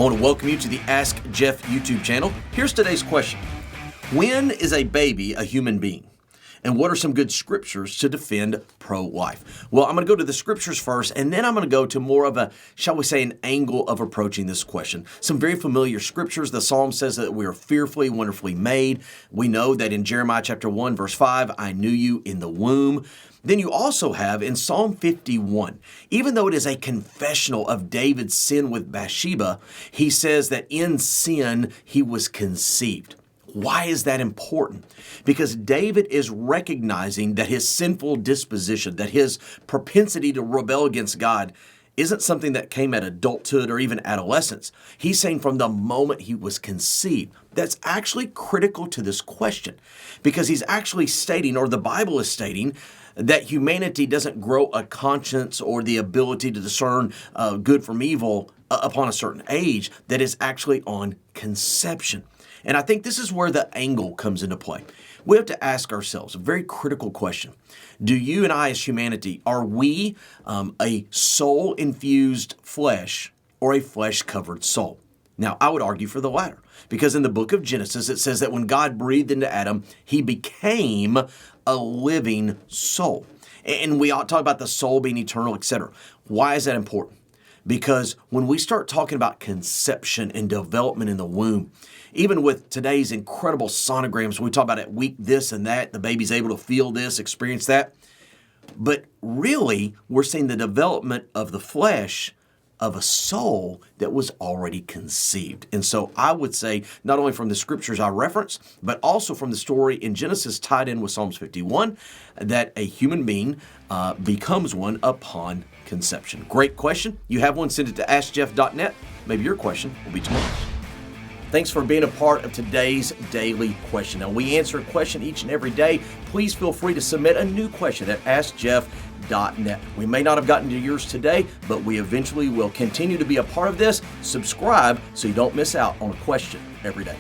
want to welcome you to the Ask Jeff YouTube channel. Here's today's question. When is a baby a human being? And what are some good scriptures to defend pro-life? Well, I'm going to go to the scriptures first, and then I'm going to go to more of a, shall we say, an angle of approaching this question. Some very familiar scriptures. The Psalm says that we are fearfully, wonderfully made. We know that in Jeremiah chapter 1, verse 5, I knew you in the womb. Then you also have in Psalm 51, even though it is a confessional of David's sin with Bathsheba, he says that in sin he was conceived. Why is that important? Because David is recognizing that his sinful disposition, that his propensity to rebel against God isn't something that came at adulthood or even adolescence. He's saying from the moment he was conceived. That's actually critical to this question because he's actually stating, or the Bible is stating, that humanity doesn't grow a conscience or the ability to discern good from evil upon a certain age, that is actually on conception. And I think this is where the angle comes into play. We have to ask ourselves a very critical question. Do you and I as humanity, are we a soul-infused flesh or a flesh-covered soul? Now, I would argue for the latter, because in the book of Genesis, it says that when God breathed into Adam, he became a living soul. And we talk about the soul being eternal, etc. Why is that important? Because when we start talking about conception and development in the womb, even with today's incredible sonograms, we talk about at week this and that, the baby's able to feel this, experience that. But really, we're seeing the development of the flesh of a soul that was already conceived. And so I would say, not only from the scriptures I reference, but also from the story in Genesis tied in with Psalms 51, that a human being becomes one upon conception. Great question. You have one, send it to askjeff.net. Maybe your question will be tomorrow's. Thanks for being a part of today's daily question. Now, we answer a question each and every day. Please feel free to submit a new question at askjeff.net. We may not have gotten to yours today, but we eventually will continue to be a part of this. Subscribe so you don't miss out on a question every day.